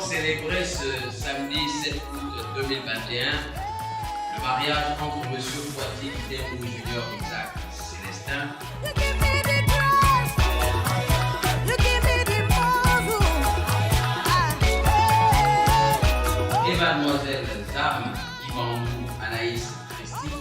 célébrer ce samedi 7 août 2021 le mariage entre M. Poitier Ditengo Junior Isaac Célestin et Mademoiselle Zam Ibandou Anaïs Christie.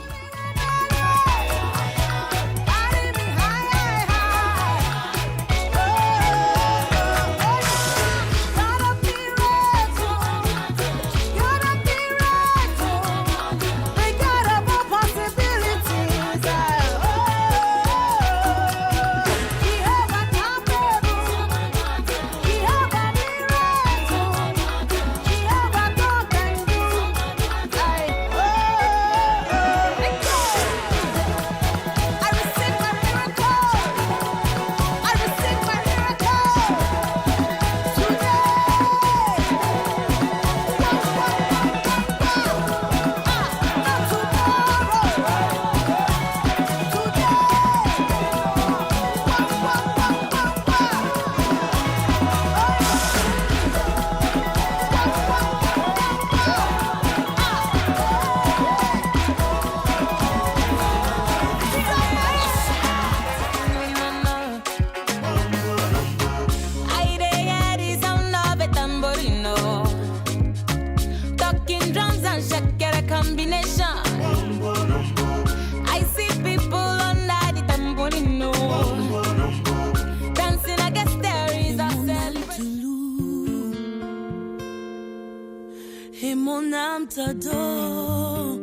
T'adore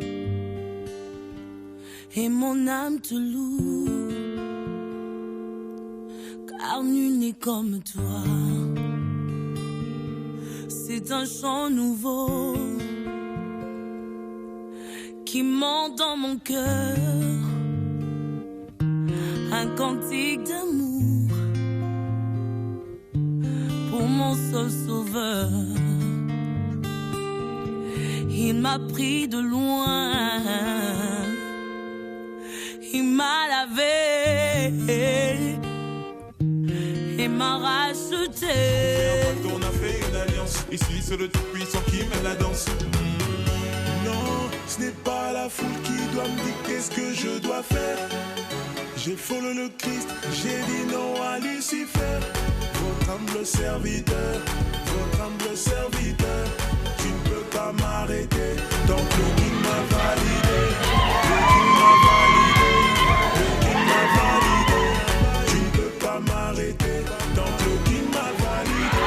et mon âme te loue, car nul n'est comme toi. C'est un chant nouveau qui monte dans mon cœur, un cantique d'amour pour mon seul sauveur. Il m'a pris de loin, il m'a lavé et m'a racheté. On a fait une alliance, ici c'est le tout-puissant qui mène la danse. Non, ce n'est pas la foule qui doit me dicter ce que je dois faire. J'ai follow le Christ, j'ai dit non à Lucifer. Votre humble serviteur, votre humble serviteur. Tu ne peux pas m'arrêter, tant que le King m'a validé. Le King m'a validé, le King m'a validé. Tu ne peux pas m'arrêter, tant que le King m'a validé.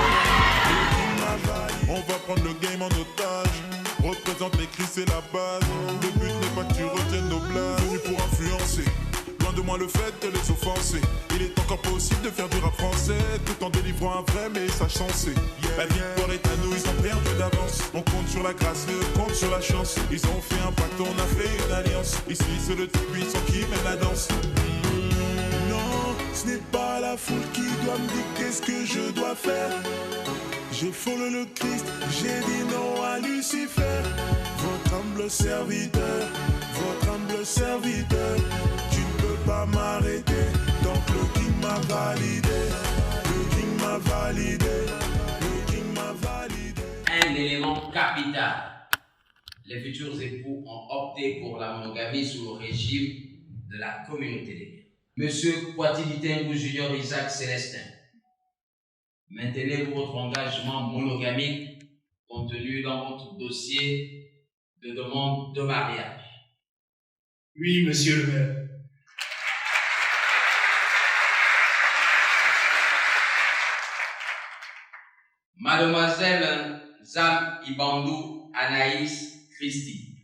Le King m'a validé. On va prendre le game en otage. Représente les Christ, c'est la base. Le but n'est pas que tu retiennes nos blagues. Venu pour influencer. Loin de moi le fait de les offenser. Il est encore possible de faire du rap français tout en délivrant un vrai message sensé. La victoire est à nous, ils ont perdu d'avance. On compte sur la grâce, eux comptent sur la chance. Ils ont fait un pacte, on a fait une alliance. Ici c'est le tout-puissant qui mène la danse. Non, ce n'est pas la foule qui doit me dicter ce que je dois faire. J'ai follow le Christ, j'ai dit non à Lucifer. Votre humble serviteur, votre humble serviteur. Tu ne peux pas m'arrêter, tant que le King m'a validé. Le King m'a validé, le King m'a validé. Un élément capital. Les futurs époux ont opté pour la monogamie sous le régime de la communauté des biens. Monsieur Poitier Ditengo Junior Isaac Célestin, maintenez-vous votre engagement monogamique contenu dans votre dossier de demande de mariage? Oui, monsieur le maire. Mademoiselle Zam Ibandou Anaïs Christie,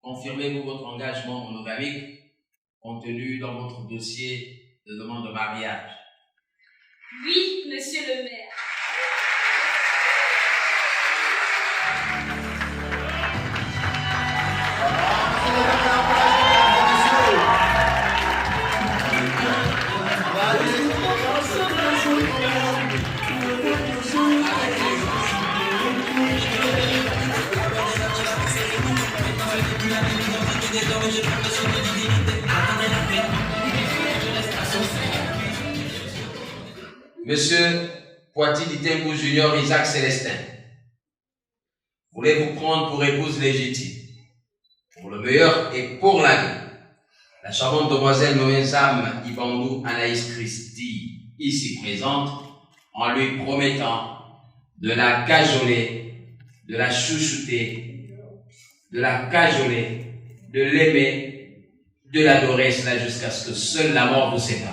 confirmez-vous votre engagement monogamique contenu dans votre dossier de demande de mariage? Oui, monsieur le maire. Monsieur Poitier Ditengo Junior Isaac Célestin, voulait vous prendre pour épouse légitime, pour le meilleur et pour la vie. La charmante demoiselle nommée Zam Ibandou Anaïs Christie, ici présente, en lui promettant de la cajoler, de la chouchouter, de la cajoler, de l'aimer, de l'adorer, cela jusqu'à ce que seule la mort vous sépare.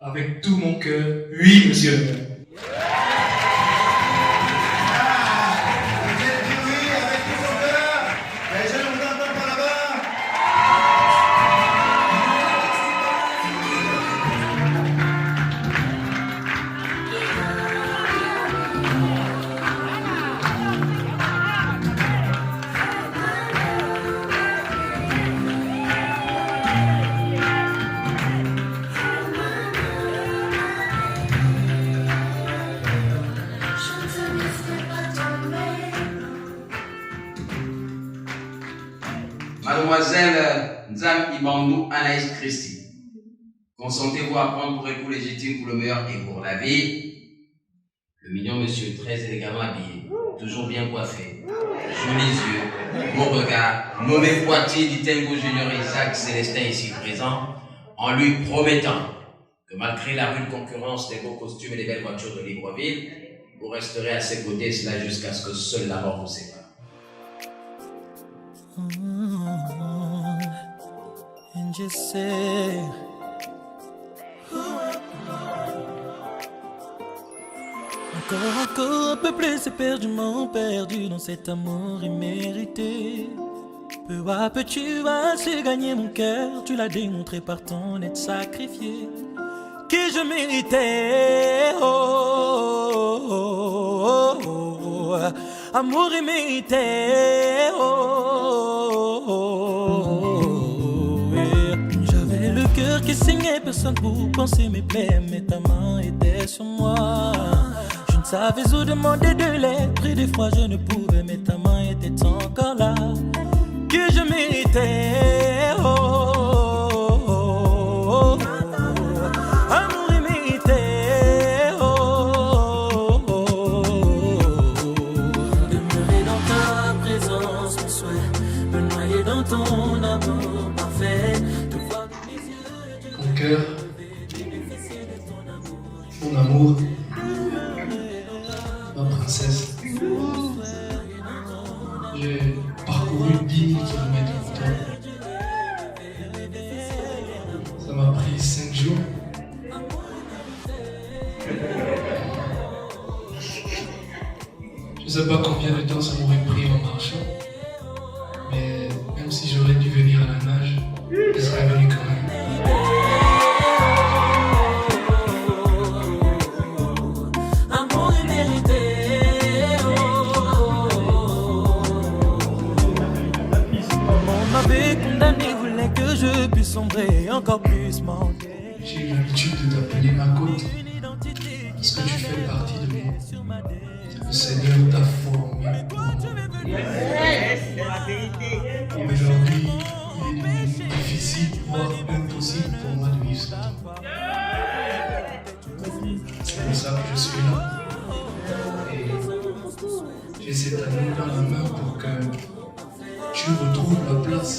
Avec tout mon cœur, oui, monsieur le maire. Mademoiselle Nzam Ibandou Anaïs Christie, consentez-vous à prendre pour époux légitime pour le meilleur et pour la vie le mignon monsieur très élégamment habillé, toujours bien coiffé, jolis yeux, beau regard, nommé Poitiers Ditengo Junior Isaac Célestin ici présent, en lui promettant que malgré la rude concurrence des beaux costumes et des belles voitures de Libreville, vous resterez à ses côtés, cela jusqu'à ce que seule la mort vous sépare. And just say encore un peu plus éperdument perdu dans cet amour immérité. Peu à peu tu as su gagner mon cœur, tu l'as démontré par ton être sacrifié. Que je méritais, oh, oh, oh, oh, amour immérité, oh, oh, oh, yeah. J'avais le cœur qui saignait, personne pour penser mes plaies, mais ta main était sur moi. Je ne savais où demander de l'aide, et des fois je ne pouvais, mais ta main était encore là. Que je méritais, oh, oh, oh, oh, oh. Amour imité, oh, oh, oh, oh. Demeurer dans ta présence, mon souhait, me noyer dans ton amour parfait. Te voir dans mes yeux, Mon cœur, mon amour, ma princesse. J'ai parcouru 10 000 km pour toi. Ça m'a pris 5 jours. Je sais pas combien de temps ça m'aurait pris en marchant. Mais même si j'aurais dû venir à la nage, je serais venu quand même. amour immérité, oh, oh, oh. On m'avait condamné, voulait que je puisse sombrer encore plus manquer. J'ai eu l'habitude de t'appeler ma côte, parce que tu fais partie de moi. Le Seigneur t'a formé. Et aujourd'hui, il est devenu difficile, voire impossible pour moi de vivre sans toi. C'est pour ça que je suis là. Et j'ai cet anneau dans la main pour que tu retrouves la place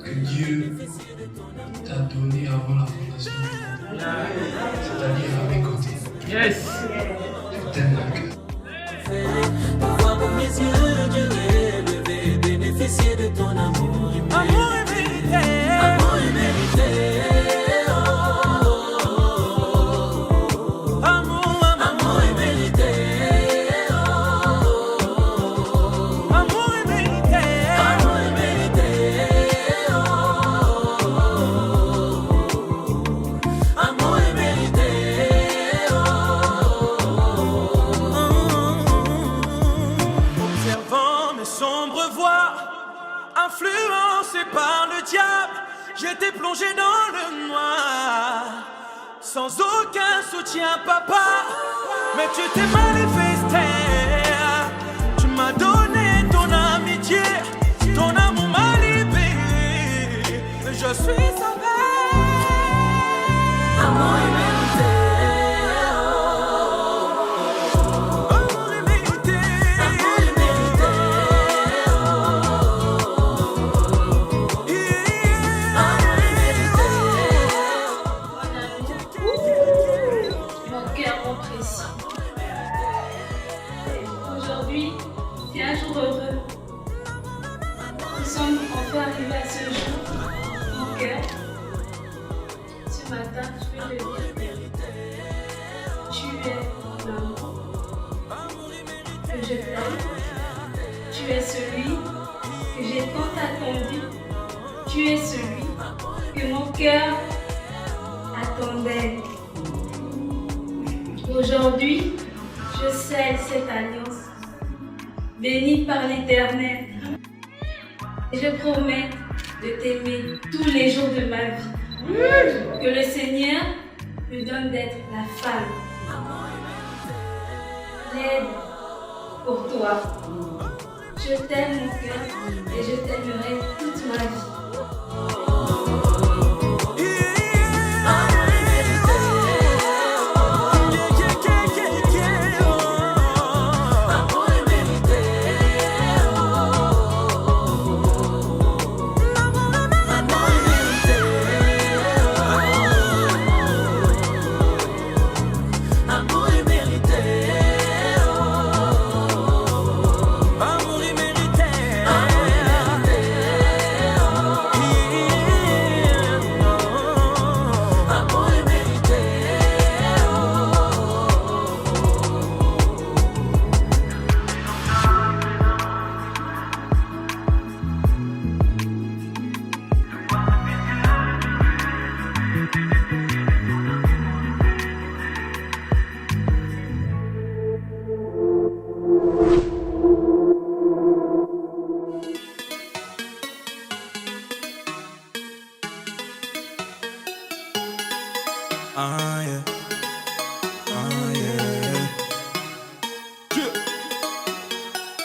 que Dieu t'a donnée avant la fondation du monde. C'est-à-dire à mes côtés. Yes! Je t'aime mon cœur. Voir pour mes yeux, Dieu élevé, bénéficier de ton amour immérité. Amour immérité, amour immérité, oh, oh, oh. Amour immérité, oh, oh, oh. Amour immérité, oh, oh, oh. Amour immérité, observant mes sombres voies, influencé par le diable, j'étais plongé dans le noir, sans aucun soutien, papa. Mais tu t'es manifesté, tu m'as donné ton amitié, ton amour m'a libéré, je suis sauvé. Amour immérité, amour immérité, amour Aujourd'hui, c'est un jour heureux. Nous sommes enfin arrivés à ce jour. Mon cœur, ce matin, je vais te dire, tu es l'amour que je t'aime. Tu es celui que j'ai tant attendu. Tu es celui que mon cœur attendait. Aujourd'hui, je scelle cette alliance, bénie par l'Éternel. Et je promets de t'aimer tous les jours de ma vie. Que le Seigneur me donne d'être la femme, l'aide pour toi. Je t'aime mon cœur et je t'aimerai toute ma vie.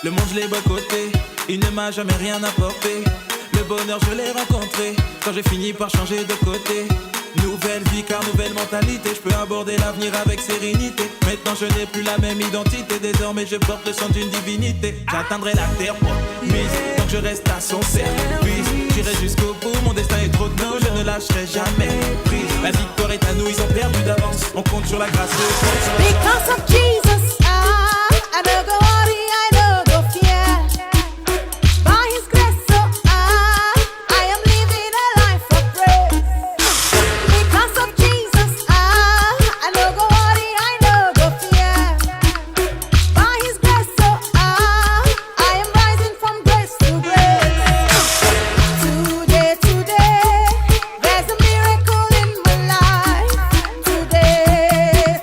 Le monde je l'ai boycotté, il ne m'a jamais rien apporté. Le bonheur je l'ai rencontré quand j'ai fini par changer de côté. Nouvelle vie car nouvelle mentalité, je peux aborder l'avenir avec sérénité. Maintenant je n'ai plus la même identité, désormais je porte le sang d'une divinité. J'atteindrai la terre promise, tant que je reste à son service. J'irai jusqu'au bout, mon destin est trop tôt, je ne lâcherai jamais prise. La victoire est à nous, ils ont perdu d'avance, on compte sur la grâce de Dieu. Because of Jesus, I don't go worry, I don't go fear. By His grace, so I am living a life of praise. Because of Jesus, I don't go worry, I don't go fear. By His grace, so I am rising from grace to grace. Today, there's a miracle in my life. Today,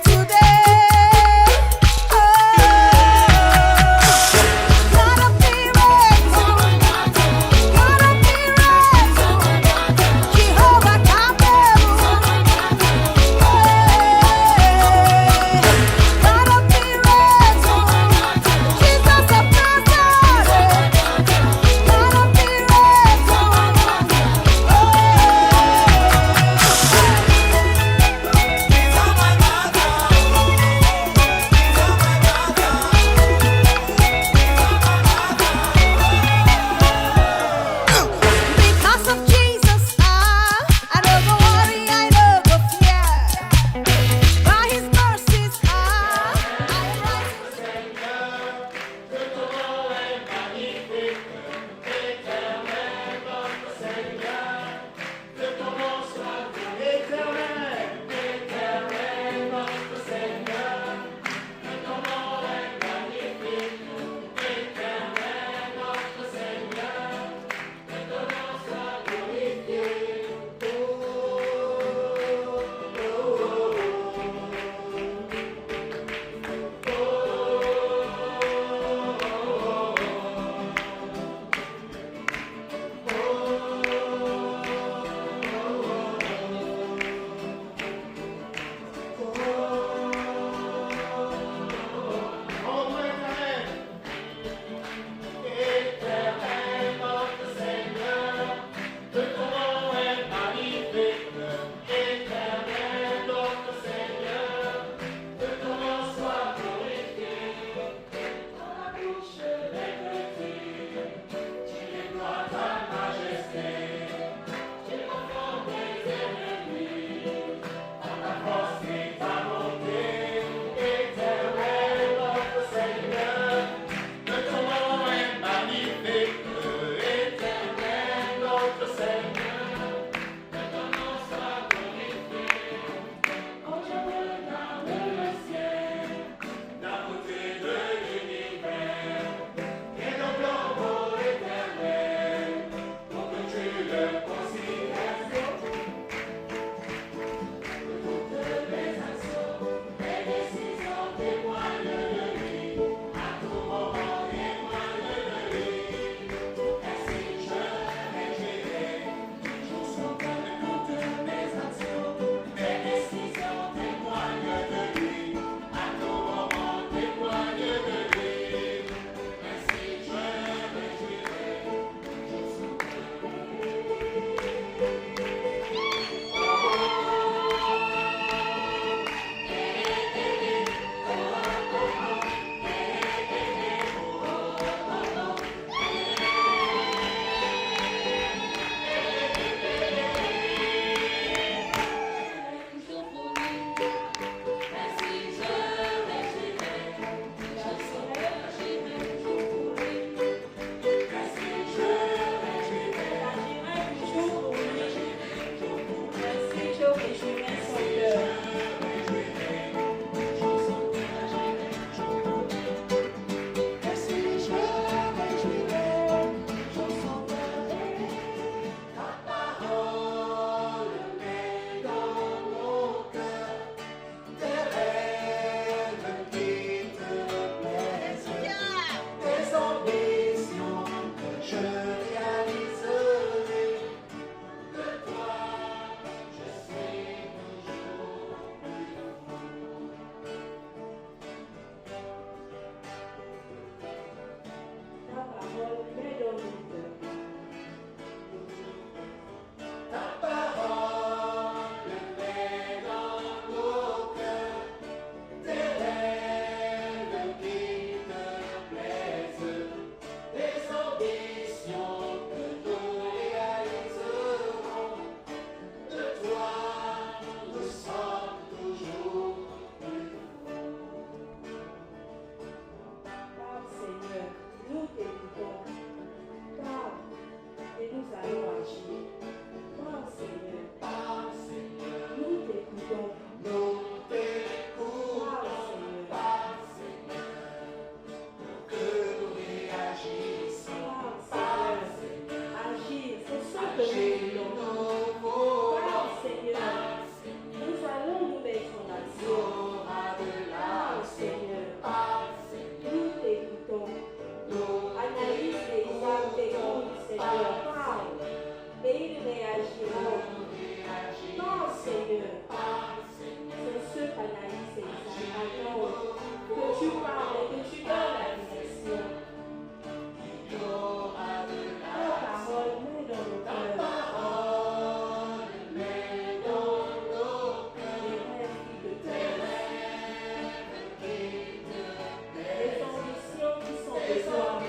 ce soir,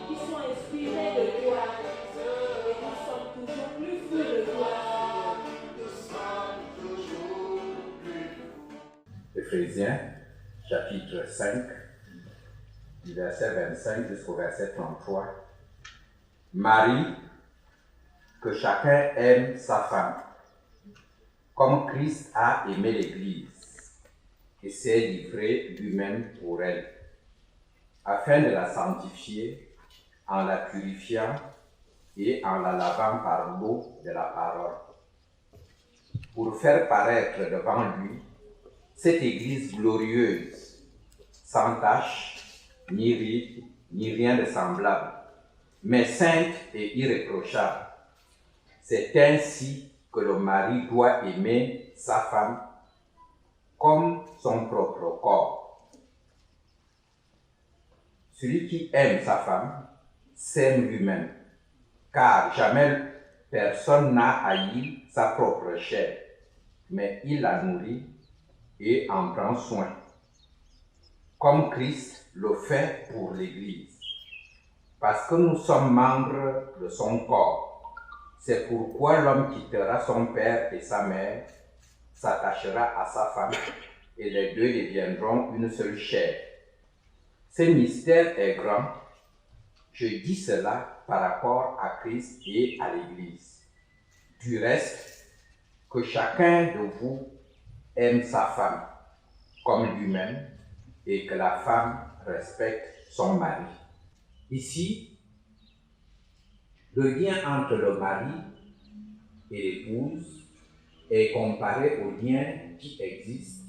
qui sont inspirés de toi et qui sont toujours plus fous de toi. Éphésiens, chapitre 5, du verset 25 jusqu'au verset 33. Marie, que chacun aime sa femme, comme Christ a aimé l'Église et s'est livré lui-même pour elle, afin de la sanctifier en la purifiant et en la lavant par l'eau de la parole, pour faire paraître devant lui cette Église glorieuse, sans tache, ni ride, ni rien de semblable, mais sainte et irréprochable. C'est ainsi que le mari doit aimer sa femme comme son propre corps. Celui qui aime sa femme s'aime lui-même, car jamais personne n'a haï sa propre chair, mais il la nourrit et en prend soin, comme Christ le fait pour l'Église, parce que nous sommes membres de son corps. C'est pourquoi l'homme quittera son père et sa mère, s'attachera à sa femme, et les deux deviendront une seule chair. Ce mystère est grand. Je dis cela par rapport à Christ et à l'Église. Du reste, que chacun de vous aime sa femme comme lui-même et que la femme respecte son mari. Ici, le lien entre le mari et l'épouse est comparé au lien qui existe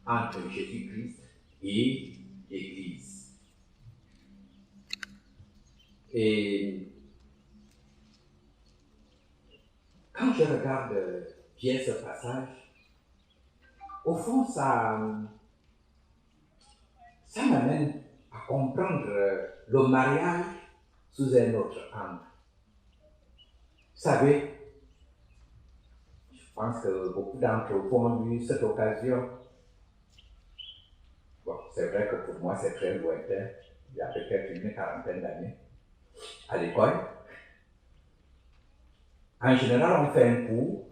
entre Jésus-Christ et l'Église. Et quand je regarde bien ce passage, au fond, ça m'amène à comprendre le mariage sous un autre angle. Vous savez, je pense que beaucoup d'entre vous ont eu cette occasion. Bon, c'est vrai que pour moi, c'est très lointain. Il y a peut-être une quarantaine d'années. À l'école, en général, on fait un cours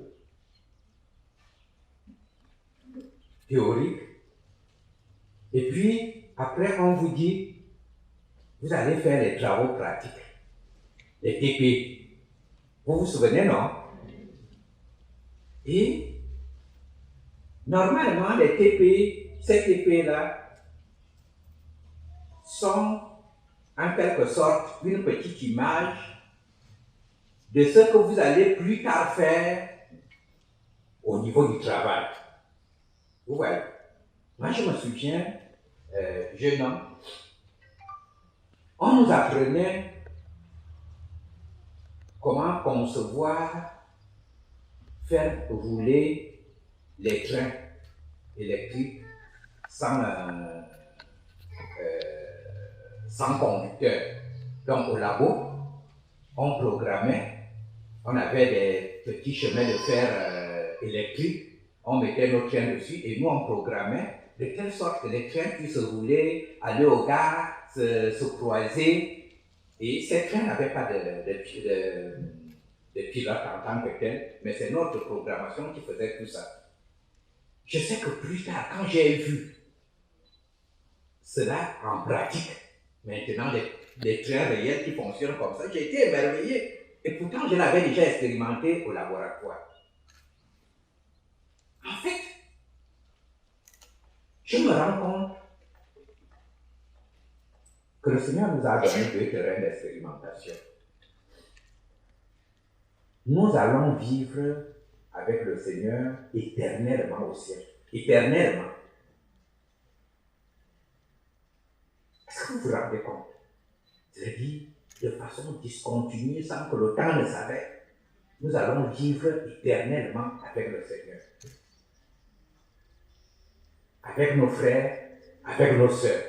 théorique. Et puis, après, on vous dit, vous allez faire les travaux pratiques, les TP. Vous vous souvenez, non? Et normalement, les TP, ces TP-là, sont en quelque sorte une petite image de ce que vous allez plus tard faire au niveau du travail. Vous voyez? Moi, je me souviens, jeune homme, on nous apprenait comment concevoir, faire rouler les trains électriques sans conducteur. Donc au labo, on programmait, on avait des petits chemins de fer électriques, on mettait nos trains dessus et nous on programmait de telle sorte que les trains puissent rouler, aller aux gares, se croiser. Et ces trains n'avaient pas de pilote en tant que tel, mais c'est notre programmation qui faisait tout ça. Je sais que plus tard, quand j'ai vu cela en pratique, maintenant des trains réels qui fonctionnent comme ça, j'ai été émerveillé. Et pourtant, je l'avais déjà expérimenté au laboratoire. En fait, je me rends compte que le Seigneur nous a donné 2 terrains d'expérimentation. Nous allons vivre avec le Seigneur éternellement au ciel. Éternellement. Est-ce que vous vous rendez compte? C'est-à-dire, de façon discontinue, sans que le temps ne s'arrête, nous allons vivre éternellement avec le Seigneur. Avec nos frères, avec nos sœurs.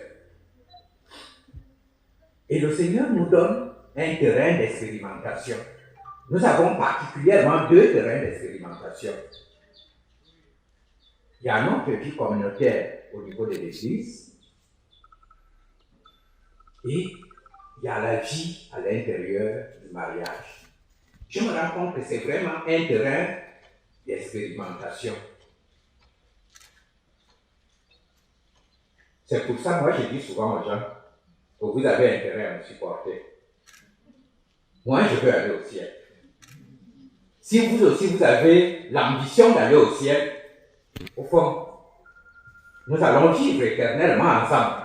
Et le Seigneur nous donne un terrain d'expérimentation. Nous avons particulièrement 2 terrains d'expérimentation. Il y a notre vie communautaire au niveau de l'Église. Et il y a la vie à l'intérieur du mariage. Je me rends compte que c'est vraiment un terrain d'expérimentation. C'est pour ça, moi, je dis souvent aux gens que vous avez intérêt à me supporter. Moi, je veux aller au ciel. Si vous aussi, vous avez l'ambition d'aller au ciel, au fond, nous allons vivre éternellement ensemble.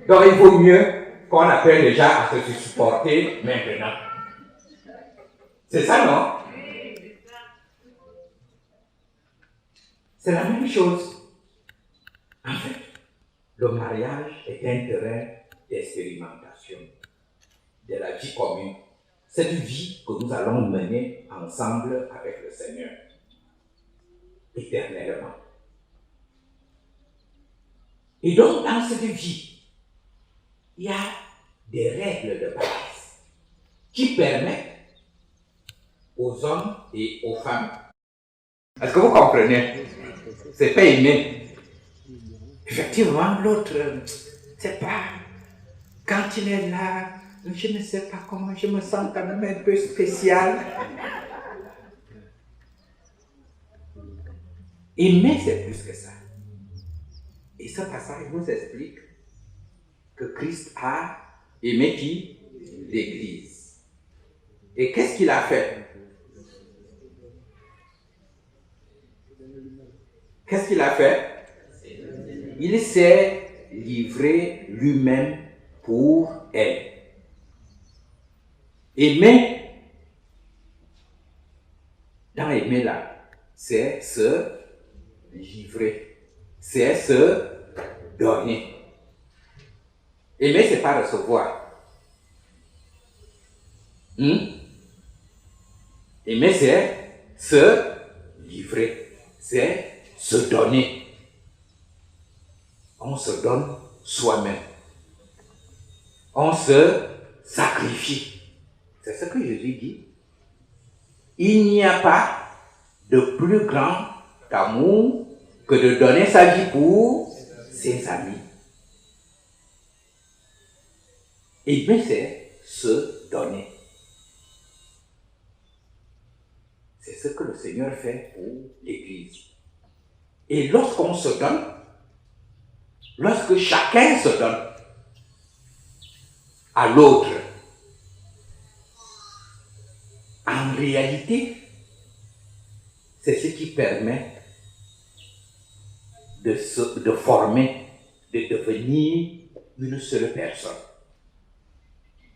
Donc, il vaut mieux qu'on apprenne déjà à se supporter maintenant. C'est ça, non? C'est la même chose. En fait, le mariage est un terrain d'expérimentation de la vie commune. Cette vie que nous allons mener ensemble avec le Seigneur, éternellement. Et donc, dans cette vie, il y a des règles de base qui permettent aux hommes et aux femmes. Est-ce que vous comprenez? C'est pas inné. Effectivement, l'autre, c'est pas. Quand il est là, je ne sais pas comment, je me sens quand même un peu spécial. Aimer, c'est plus que ça. Et ce passage nous explique que Christ a aimé qui? L'Église. Et qu'est-ce qu'il a fait? Qu'est-ce qu'il a fait? Il s'est livré lui-même pour elle. Aimer, dans aimer là, c'est se livrer, c'est se donner. Aimer, c'est pas recevoir. Aimer, c'est se livrer, c'est se donner. On se donne soi-même. On se sacrifie. C'est ce que Jésus dit. Il n'y a pas de plus grand amour que de donner sa vie pour ses amis. Aimer, c'est se donner. C'est ce que le Seigneur fait pour l'Église. Et lorsqu'on se donne, lorsque chacun se donne à l'autre, en réalité, c'est ce qui permet de former, de devenir une seule personne.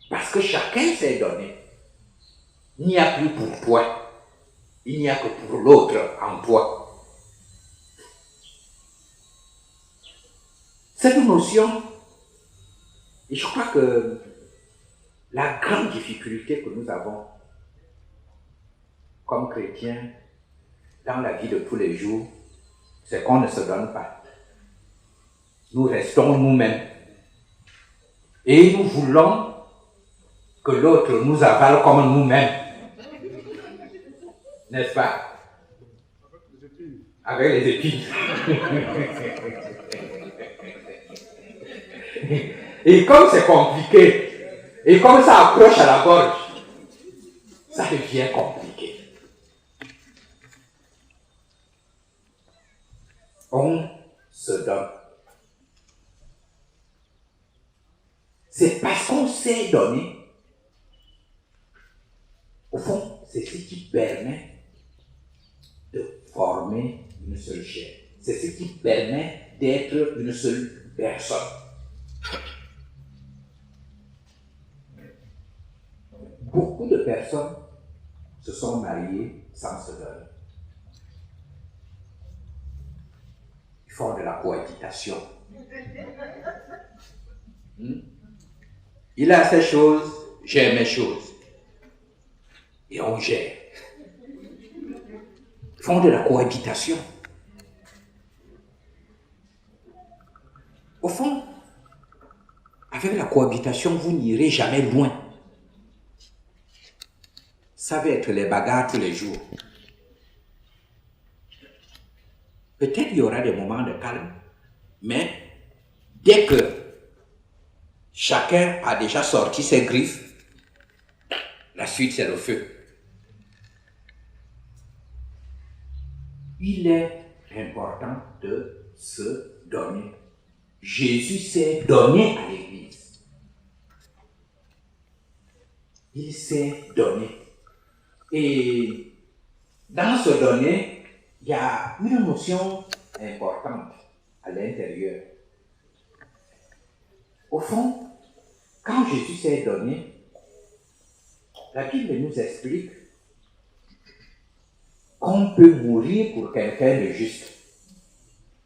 Parce que chacun s'est donné. Il n'y a plus pour toi, il n'y a que pour l'autre en toi. Cette notion, et je crois que la grande difficulté que nous avons comme chrétiens dans la vie de tous les jours, c'est qu'on ne se donne pas. Nous restons nous-mêmes. Et nous voulons que l'autre nous avale comme nous-mêmes. N'est-ce pas? Avec les épines. Et comme c'est compliqué, et comme ça approche à la gorge, ça devient compliqué. On se donne. C'est parce qu'on s'est donné. Au fond, c'est ce qui permet de former une seule chair. C'est ce qui permet d'être une seule personne. Beaucoup de personnes se sont mariées sans se donner. Ils font de la cohabitation. Il a ces choses, j'ai mes choses. Et on gère. Ils font de la cohabitation. Au fond, avec la cohabitation, vous n'irez jamais loin. Ça va être les bagarres tous les jours. Peut-être il y aura des moments de calme, mais dès que chacun a déjà sorti ses griffes. La suite, c'est le feu. Il est important de se donner. Jésus s'est donné à l'Église. Il s'est donné. Et dans ce donner, il y a une notion importante à l'intérieur. Au fond, quand Jésus s'est donné, la Bible nous explique qu'on peut mourir pour quelqu'un de juste.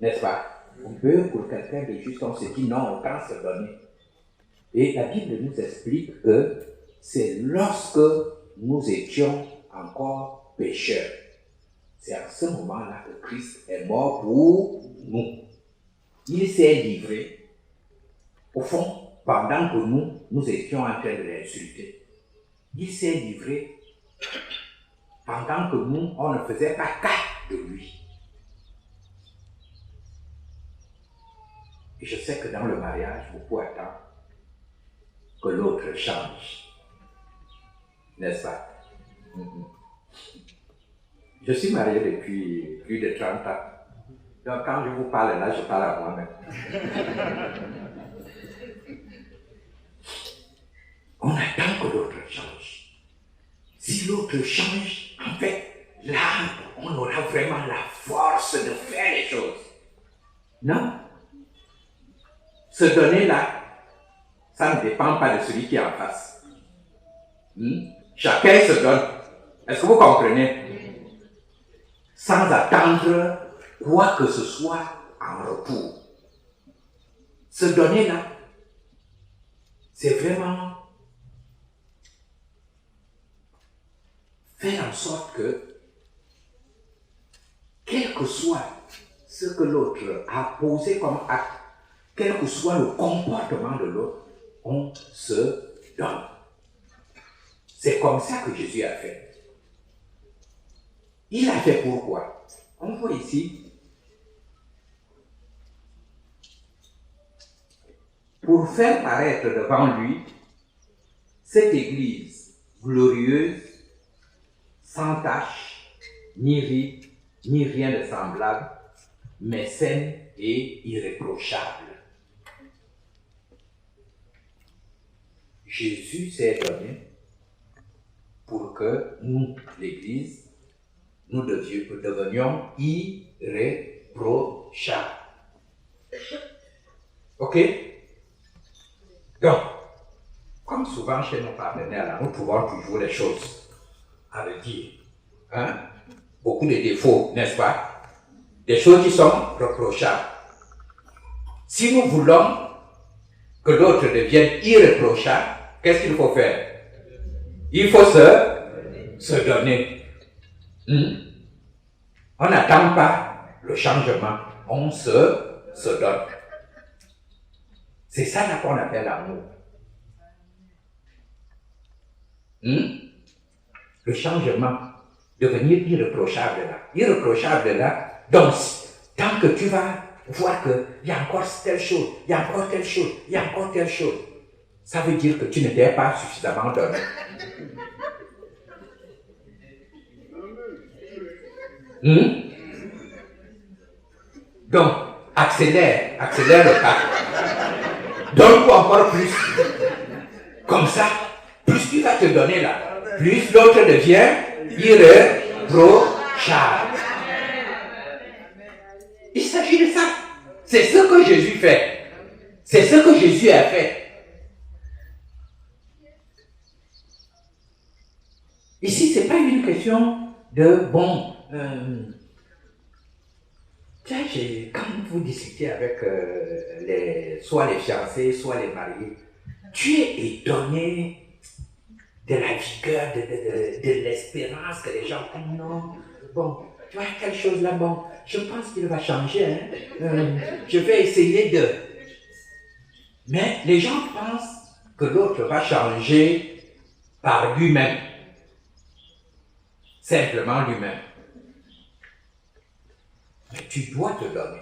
N'est-ce pas? On peut pour quelqu'un de juste, on se dit non, autant se donner. Et la Bible nous explique que c'est lorsque nous étions encore pécheurs. C'est à ce moment-là que Christ est mort pour nous. Il s'est livré, au fond, pendant que nous étions en train de l'insulter. Il s'est livré pendant que nous, on ne faisait pas cas de lui. Et je sais que dans le mariage, beaucoup attendent que l'autre change. N'est-ce pas? Je suis marié depuis plus de 30 ans. Donc quand je vous parle là, je parle à moi-même. On attend que l'autre change. Si l'autre change, en fait, là, on aura vraiment la force de faire les choses. Non? Se donner là, ça ne dépend pas de celui qui est en face. Chacun se donne. Est-ce que vous comprenez? Sans attendre quoi que ce soit en retour. Se donner là, c'est vraiment faire en sorte que, quel que soit ce que l'autre a posé comme acte, quel que soit le comportement de l'autre, on se donne. C'est comme ça que Jésus a fait. Il a fait pourquoi? On voit ici, pour faire paraître devant lui cette Église glorieuse, sans tache, ni ride, ni rien de semblable, mais saine et irréprochable. Jésus s'est donné pour que nous, l'Église, nous devenions irréprochables. Ok? Donc, comme souvent chez nos partenaires, là, nous trouvons toujours les choses à redire. Beaucoup de défauts, n'est-ce pas? Des choses qui sont reprochables. Si nous voulons que l'autre devienne irréprochable, qu'est-ce qu'il faut faire? Il faut se donner. On n'attend pas le changement, on se donne. C'est ça là qu'on appelle l'amour. Le changement, devenir irréprochable là. Irréprochable là, donc, tant que tu vas voir qu'il y a encore telle chose, il y a encore telle chose, il y a encore telle chose, ça veut dire que tu ne t'es pas suffisamment donné. Donc, accélère le pas. Donne-toi encore plus. Comme ça, plus tu vas te donner là, plus l'autre devient irréprochable. Il s'agit de ça. C'est ce que Jésus fait. C'est ce que Jésus a fait. Ici, ce n'est pas une question de quand vous discutez avec soit les fiancés, soit les mariés, Dieu est donné de la vigueur, de l'espérance que les gens disent non, tu vois quelque chose là, je pense qu'il va changer, je vais essayer de... Mais les gens pensent que l'autre va changer par lui-même. Simplement lui-même. Mais tu dois te donner.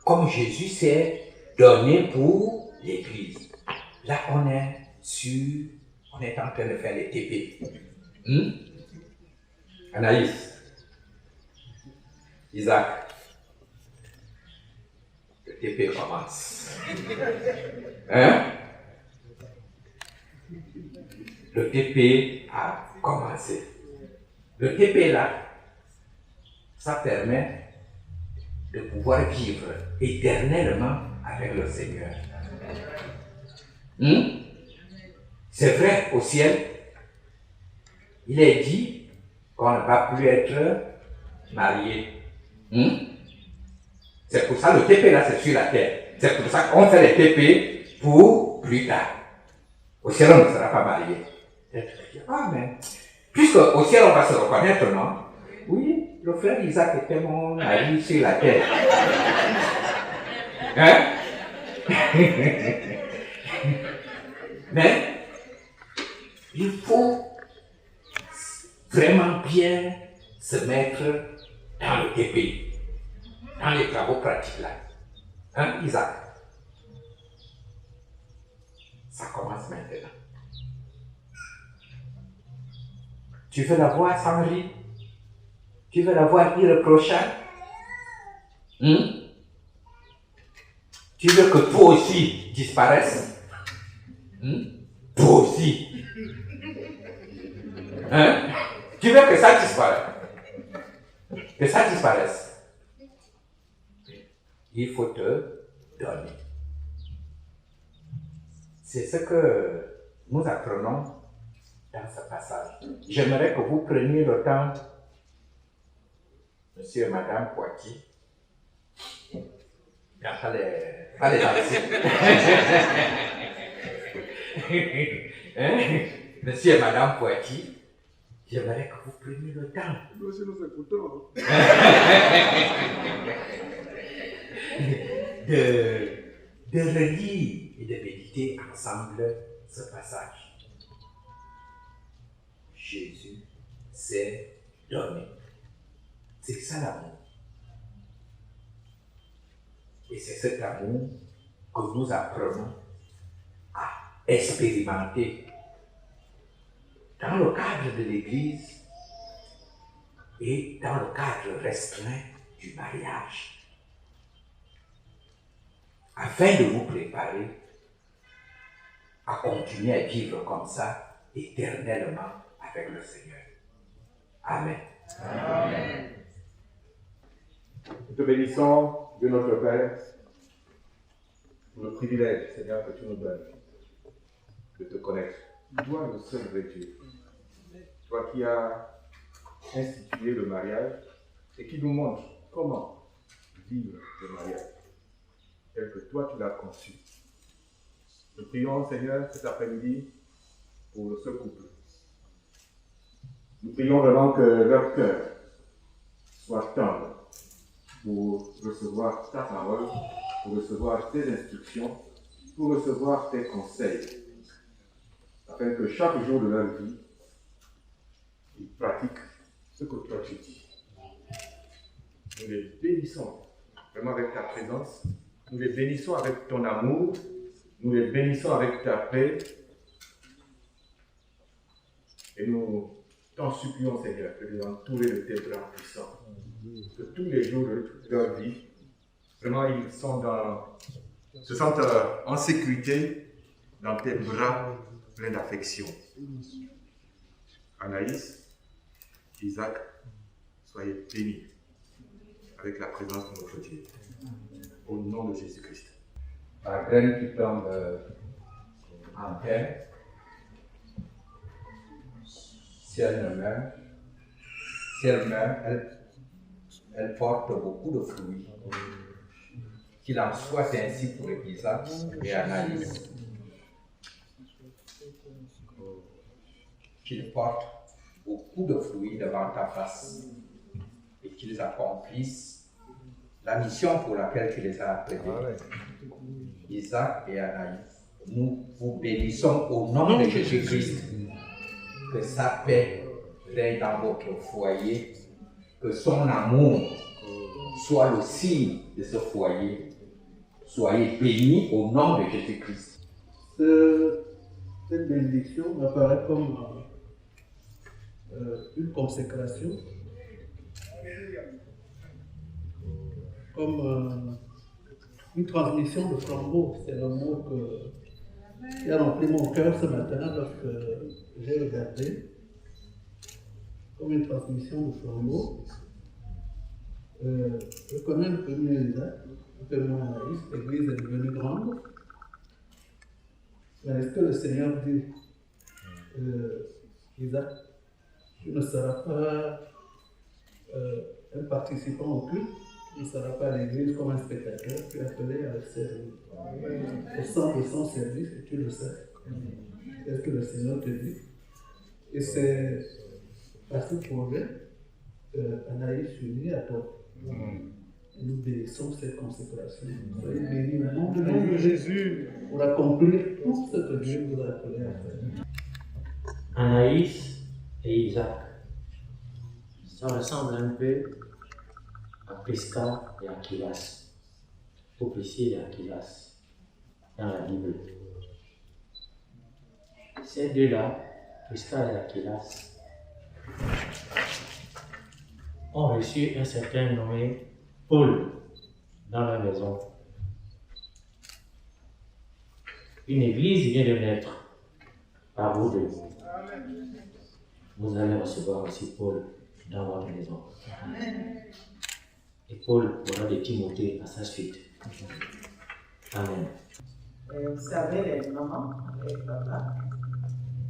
Comme Jésus s'est donné pour l'église. Là, on est en train de faire les TP. Anaïs, Isaac, le TP commence. Hein? Le TP a commencé. Le TP là, ça permet de pouvoir vivre éternellement avec le Seigneur. C'est vrai, au ciel, il est dit qu'on ne va plus être marié. C'est pour ça le TP là, c'est sur la terre. C'est pour ça qu'on fait les TP pour plus tard. Au ciel, on ne sera pas marié. Ah, mais puisque au ciel, on va se reconnaître, non? Oui, le frère Isaac était mon mari sur la terre. Hein? Mais il faut vraiment bien se mettre dans le TP, dans les travaux pratiques là. Hein, Isaac? Ça commence maintenant. Tu veux la voir sans rire? Tu veux la voir irréprochable? Tu veux que toi aussi disparaisses? Toi aussi. Hein? Tu veux que ça disparaisse? Que ça disparaisse? Il faut te donner. C'est ce que nous apprenons dans ce passage. J'aimerais que vous preniez le temps, monsieur et madame Poitiers, pas les anciens. Hein? Monsieur et madame Poitiers, j'aimerais que vous preniez le temps. de relire et de méditer ensemble ce passage. Jésus s'est donné. C'est ça l'amour. Et c'est cet amour que nous apprenons à expérimenter dans le cadre de l'Église et dans le cadre restreint du mariage, afin de nous préparer à continuer à vivre comme ça éternellement avec le Seigneur. Amen. Amen. Nous te bénissons, Dieu notre Père, pour le privilège, Seigneur, que tu nous donnes de te connaître. Toi, le seul vrai Dieu, toi qui as institué le mariage et qui nous montre comment vivre le mariage, tel que toi tu l'as conçu. Nous prions, Seigneur, cet après-midi pour ce couple. Nous prions vraiment que leur cœur soit tendre pour recevoir ta parole, pour recevoir tes instructions, pour recevoir tes conseils, afin que chaque jour de leur vie, ils pratiquent ce que toi tu dis. Nous les bénissons vraiment avec ta présence, nous les bénissons avec ton amour, nous les bénissons avec ta paix, et nous t'en supplions, Seigneur, de les entourer de tes bras puissants, que tous les jours de leur vie, vraiment ils se sentent en sécurité dans tes bras pleins d'affection. Anaïs, Isaac, soyez bénis avec la présence de notre Dieu. Au nom de Jésus-Christ. La graine qui tombe en terre, si elle meurt, elle porte beaucoup de fruits. Qu'il en soit ainsi pour Isaac et Anaïs. Qu'ils portent beaucoup de fruits devant ta face et qu'ils accomplissent la mission pour laquelle tu les as appelés. Isaac et Anaïs, nous vous bénissons au nom de Jésus-Christ. Que sa paix règne dans votre foyer, que son amour soit le signe de ce foyer, Soyez bénis au nom de Jésus-Christ. Cette bénédiction m'apparaît comme une consécration, comme une transmission de flambeau. C'est le mot qui a rempli mon cœur ce matin lorsque j'ai regardé, comme une transmission de flambeau. Je connais un peu mieux Isaac, un peu moins Anaïs, l'église est devenue grande. Mais est-ce que le Seigneur dit, Isaac, tu ne seras pas un participant au culte, tu ne seras pas à l'église comme un spectateur, tu es appelé à le servir. Au centre de son service, et tu le sais. Est-ce que le Seigneur te dit? Et c'est à ce projet qu'Anaïs s'unit à toi. Nous bénissons cette consécration. Soyez bénis au nom de Jésus pour accomplir tout ce que Dieu vous a appelé à faire. Anaïs et Isaac, ça ressemble un peu à Prisca et Aquilas, au Priscille et Aquilas, dans la Bible. Ces deux-là, Prisca et Aquilas, ont reçu un certain nommé Paul dans la maison. Une église vient de naître par vous deux. Vous allez recevoir aussi Paul dans votre maison. Et Paul aura de Timothée à sa suite. Amen. Vous savez, les mamans, les papas,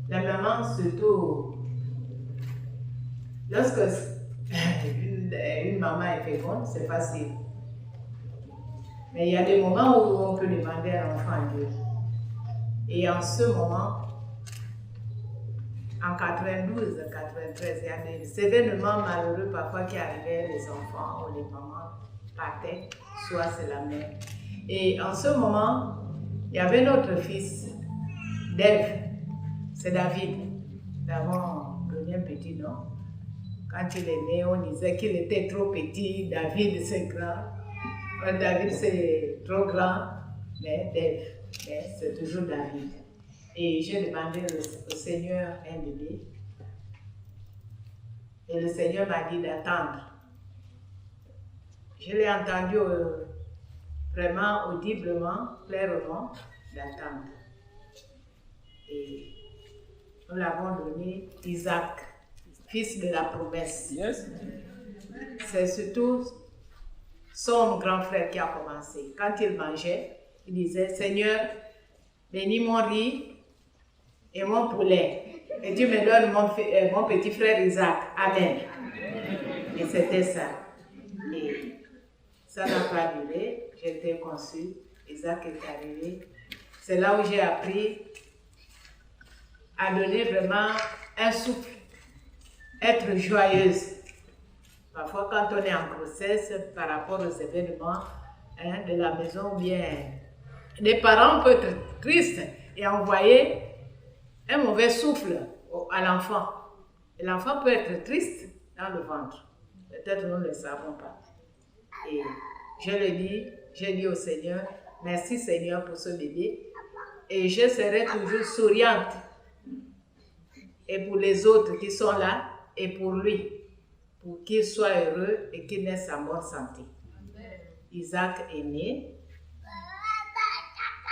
la maman surtout, lorsque une maman est féconde, c'est facile. Mais il y a des moments où on peut demander à l'enfant à Dieu. Et en ce moment, en 92, 93, il y a des événements malheureux parfois qui arrivaient, les enfants ou les mamans partaient, soit c'est la mère. Et en ce moment, il y avait notre fils, Dave, c'est David. Nous avons donné un petit nom. Quand il est né, on disait qu'il était trop petit, David c'est grand. David c'est trop grand, mais Dave, mais c'est toujours David. Et j'ai demandé au Seigneur un bébé. Et le Seigneur m'a dit d'attendre. Je l'ai entendu vraiment audiblement, clairement, d'attendre. Et nous l'avons donné Isaac, fils de la promesse. Yes. C'est surtout son grand frère qui a commencé. Quand il mangeait, il disait, Seigneur, bénis mon riz et mon poulet. Et tu me donnes mon petit frère Isaac. Amen. Et c'était ça. Et ça n'a pas duré. J'ai été conçue. Isaac est arrivé. C'est là où j'ai appris à donner vraiment un souffle. Être joyeuse. Parfois, quand on est en grossesse, par rapport aux événements de la maison, bien, les parents peuvent être tristes et envoyer un mauvais souffle à l'enfant. Et l'enfant peut être triste dans le ventre. Peut-être nous ne le savons pas. Et j'ai dit au Seigneur, merci Seigneur pour ce bébé. Et je serai toujours souriante. Et pour les autres qui sont là, et pour lui, pour qu'il soit heureux et qu'il naisse en bonne santé. Amen. Isaac est né.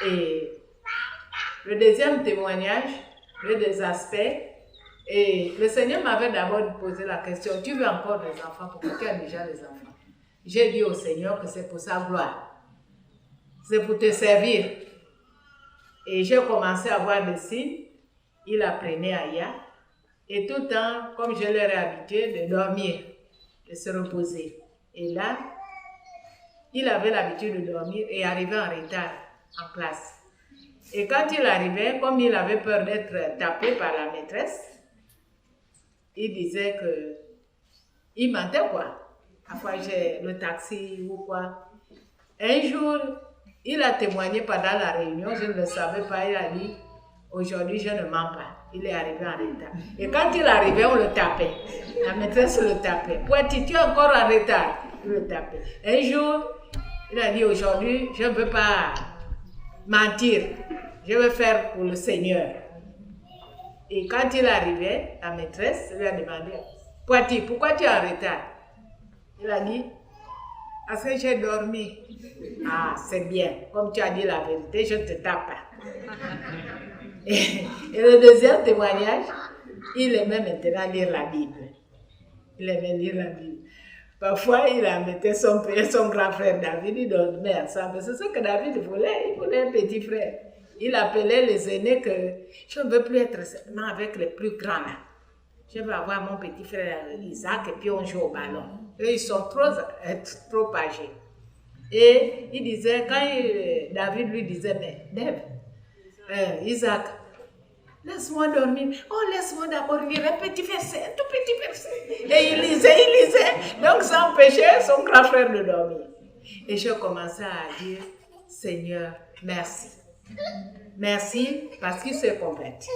Et le deuxième témoignage, le des aspects, et le Seigneur m'avait d'abord posé la question, tu veux encore des enfants? Pourquoi tu as déjà des enfants? J'ai dit au Seigneur que c'est pour sa gloire. C'est pour te servir. Et j'ai commencé à voir des signes. Il apprenait Aya. Et tout le temps, comme je leur ai habitué, de dormir, de se reposer. Et là, il avait l'habitude de dormir et arrivait en retard en classe. Et quand il arrivait, comme il avait peur d'être tapé par la maîtresse, il disait que il mentait quoi. Parfois j'ai le taxi ou quoi. Un jour, il a témoigné pendant la réunion, je ne le savais pas, il a dit, aujourd'hui je ne mens pas. Il est arrivé en retard. Et quand il arrivait, on le tapait. La maîtresse le tapait. Poiti, tu es encore en retard. Il le tapait. Un jour, Il a dit aujourd'hui, je ne veux pas mentir, je veux faire pour le Seigneur. Et quand il arrivait, la maîtresse lui a demandé, Poiti, pourquoi tu es en retard? Il a dit, parce que j'ai dormi. Ah, c'est bien, comme tu as dit la vérité, je ne te tape pas. Et le deuxième témoignage, il aimait maintenant lire la Bible. Il aimait lire la Bible. Parfois, il mettait son grand frère David, ils dormaient ensemble. C'est ce que David voulait, il voulait un petit frère. Il appelait les aînés que je ne veux plus être seulement avec les plus grands là. Je veux avoir mon petit frère Isaac et puis on joue au ballon. Eux, ils sont trop âgés. Et il disait, quand David lui disait, mais Dave, Isaac, laisse-moi dormir. Oh, laisse-moi d'abord lire un petit verset, un tout petit verset. Et il lisait. Donc, ça empêchait son grand frère de dormir. Et je commençais à dire, Seigneur, merci. Merci parce qu'il s'est converti.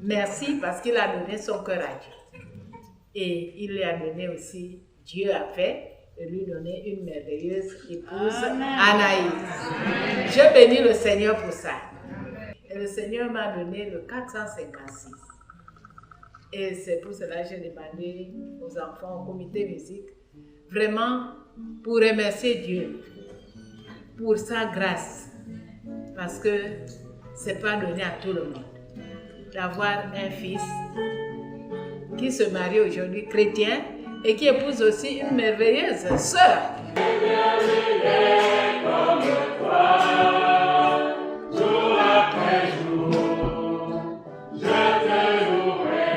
Merci parce qu'il a donné son cœur à Dieu. Et il lui a donné aussi, Dieu a fait, de lui donner une merveilleuse épouse, Anaïs. Je bénis le Seigneur pour ça. Et le Seigneur m'a donné le 456. Et c'est pour cela que j'ai demandé aux enfants au comité musique, vraiment pour remercier Dieu pour sa grâce. Parce que ce n'est pas donné à tout le monde d'avoir un fils qui se marie aujourd'hui chrétien et qui épouse aussi une merveilleuse sœur. Jour après jour, je te louerai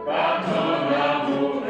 par ton amour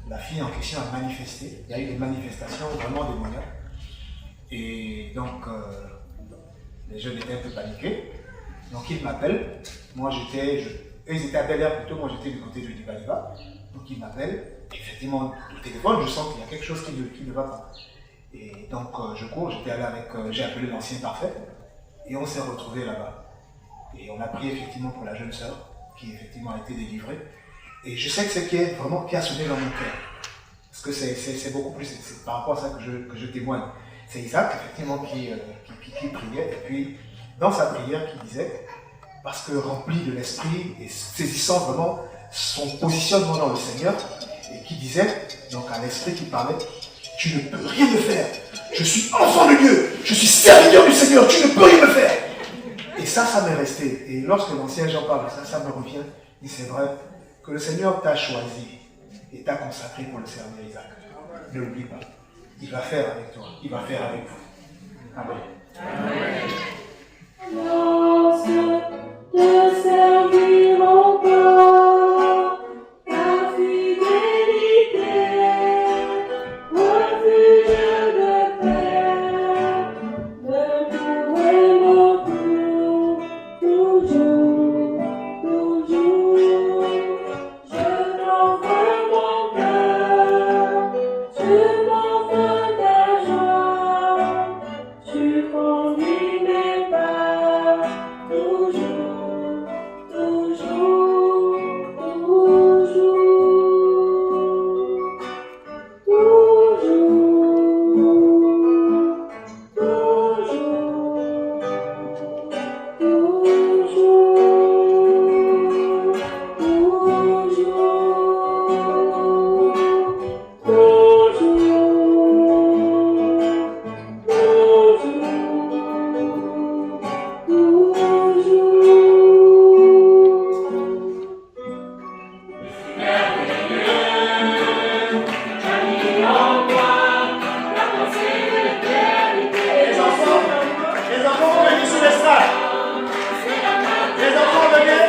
la fille en question a manifesté. Il y a eu des manifestations vraiment démoniaques. Et donc, les jeunes étaient un peu paniqués. Donc, ils m'appellent. Moi, eux, ils étaient à Bel-Air plutôt. Moi, j'étais du côté du Baliba. Donc, ils m'appellent. Effectivement, au téléphone, je sens qu'il y a quelque chose qui ne va pas. Et donc, je cours. J'ai appelé l'ancien parfait. Et on s'est retrouvés là-bas. Et on a prié effectivement pour la jeune sœur qui effectivement a été délivrée. Et je sais que c'est qui a sonné dans mon cœur. Parce que c'est beaucoup plus, c'est par rapport à ça que je témoigne. C'est Isaac, effectivement, qui priait. Et puis, dans sa prière, qui disait, parce que rempli de l'esprit et saisissant vraiment son positionnement dans le Seigneur, et qui disait, donc à l'esprit qui parlait, tu ne peux rien me faire. Je suis enfant de Dieu. Je suis serviteur du Seigneur. Tu ne peux rien me faire. Et ça m'est resté. Et lorsque l'ancien Jean parle de ça, ça me revient. Et c'est vrai que le Seigneur t'a choisi et t'a consacré pour le servir, Isaac. Ne l'oublie pas. Il va faire avec toi. Il va faire avec vous. Amen. Te servir encore, ta fidélité, refuge de paix, de tout et mon tour, toujours, toujours. Je t'offre mon cœur, tu m'offres ta joie, tu conduis mes pas, toujours, toujours, Les enfants vont venir sur l'estrade. Les enfants venez.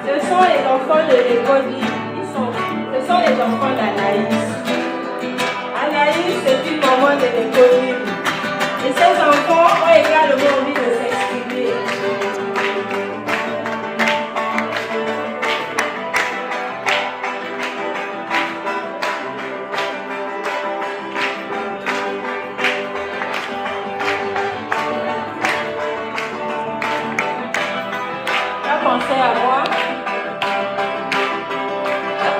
Ce sont les enfants de l'école. Ce sont les enfants d'Anaïs. Anaïs, c'est une maman de l'école. Et ces enfants ont également envie de s'exprimer. Pensez à moi.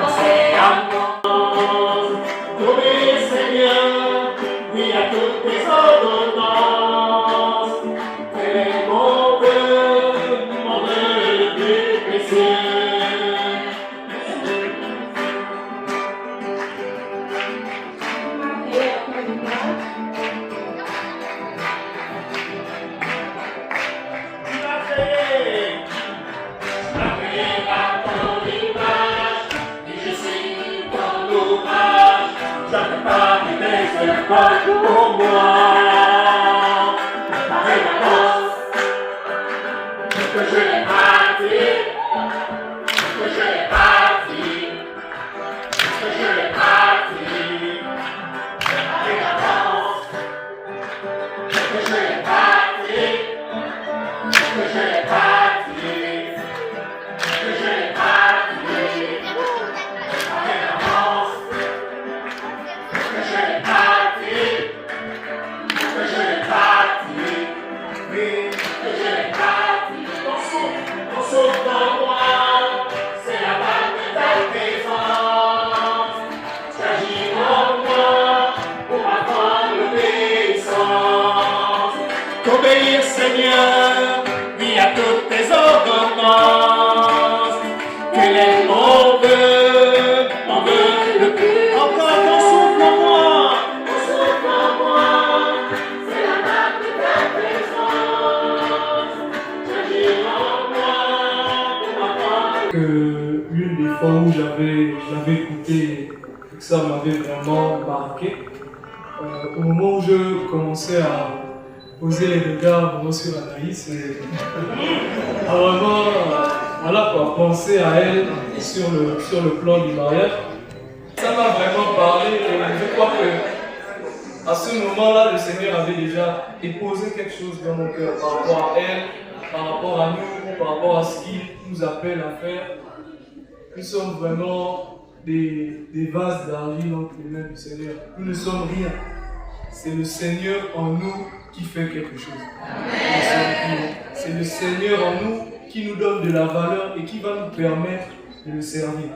Pensez à moi. Oui, Seigneur, oui à toutes tes ordonnances. Fais mon vœu le plus précieux. Pas pour moi, ma réponse, que je l'ai bâti, que je l'ai bâti, que je l'ai bâti, ma réponse, que je l'ai bâti, que je l'ai bâti, que je l'ai bâti, ma réponse, que je l'ai bâti. C'est la balle de ta présence. J'agis en moi pour attendre l'obéissance. T'obéir, Seigneur, oui à toutes tes ordonnances. Quel est mon vœu le plus. Encore ton souffle en moi, ton souffle en moi. C'est la balle de ta présence. J'agis en moi. Que l'une des fois où j'avais écouté, que ça m'avait vraiment marqué, au moment où je commençais à poser les regards vraiment sur Anaïs, et à vraiment voilà quoi, penser à elle sur le plan du mariage, ça m'a vraiment parlé et je crois que à ce moment-là, le Seigneur avait déjà déposé quelque chose dans mon cœur par rapport à elle, par rapport à nous, par rapport à ce qu'il nous appelle à faire. Nous sommes vraiment des vases d'argile entre les mains du Seigneur. Nous ne sommes rien. C'est le Seigneur en nous qui qui fait quelque chose. C'est le Seigneur en nous qui nous donne de la valeur et qui va nous permettre de le servir.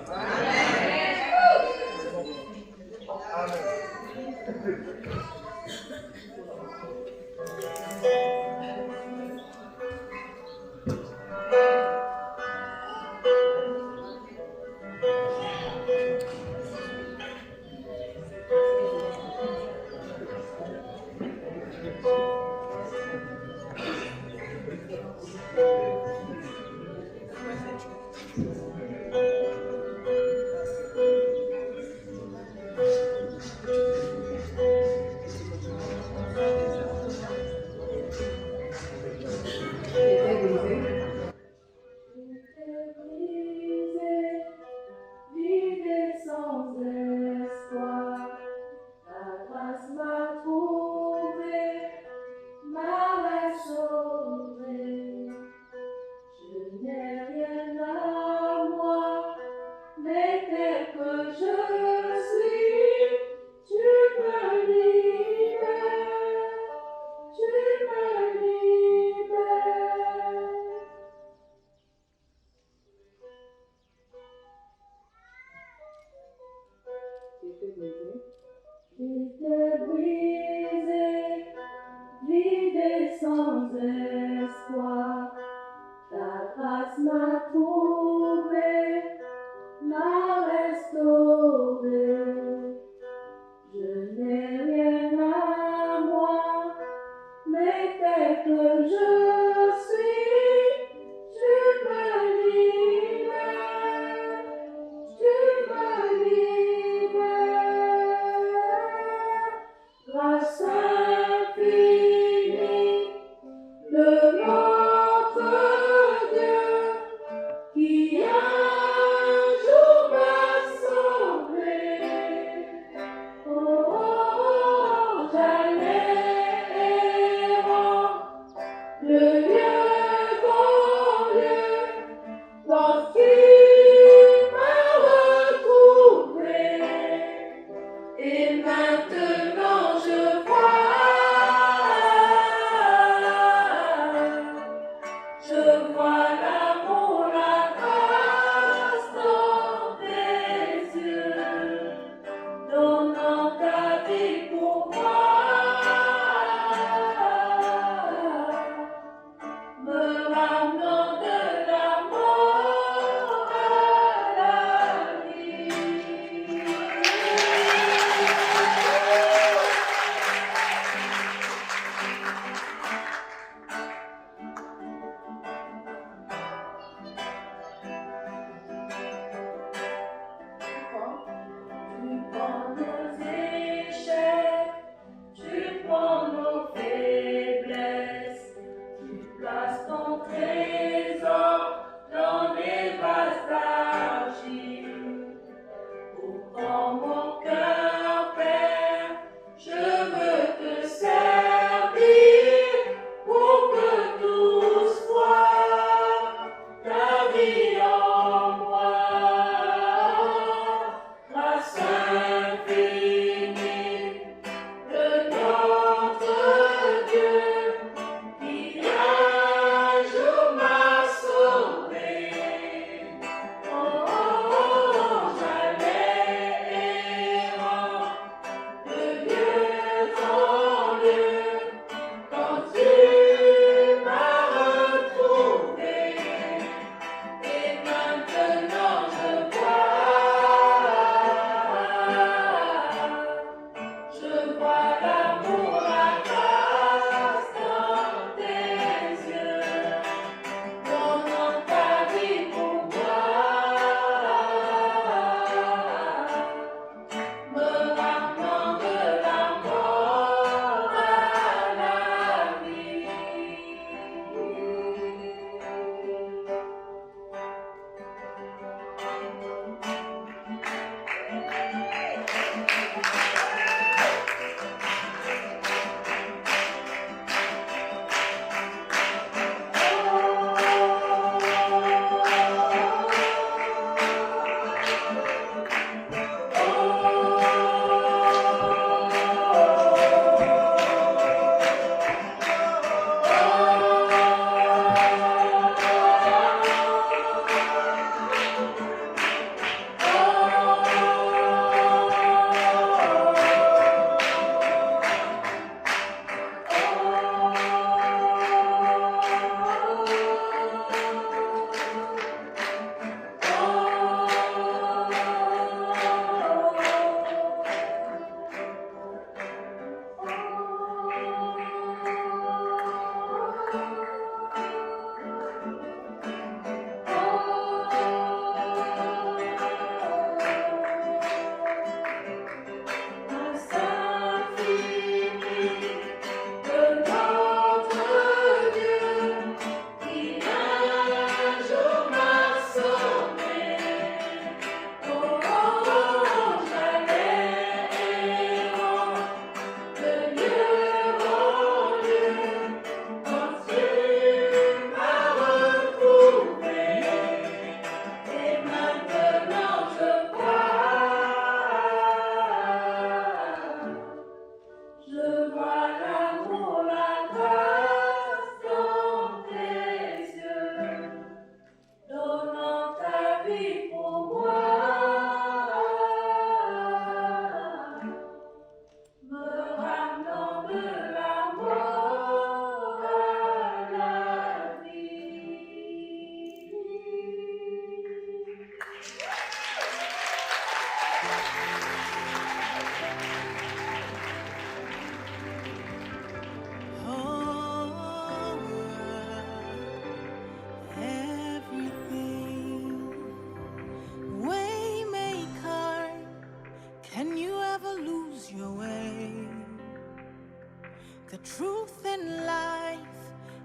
The truth in life,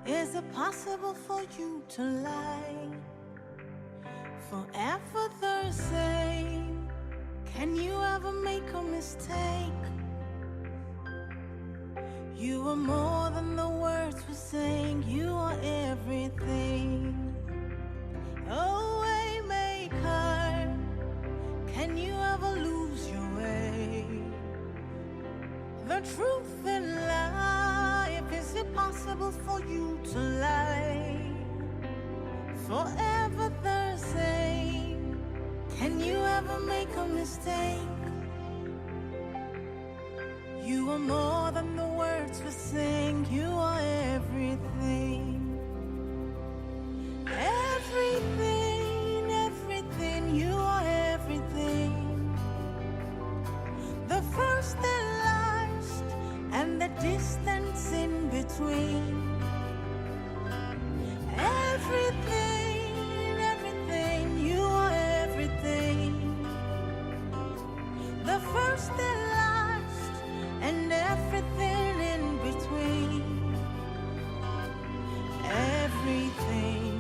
is it possible for you to lie? Forever the same, can you ever make a mistake? You are more than the words were saying, you are everything. Oh, waymaker, can you ever lose your way? The truth in life, is it possible for you to lie? Forever the same, can you ever make a mistake? You are more than the words were saying, you are everything. Everything, everything, you are everything. The first and last, and the distance in between. Everything, everything, you are everything. The first and last, and everything in between. Everything,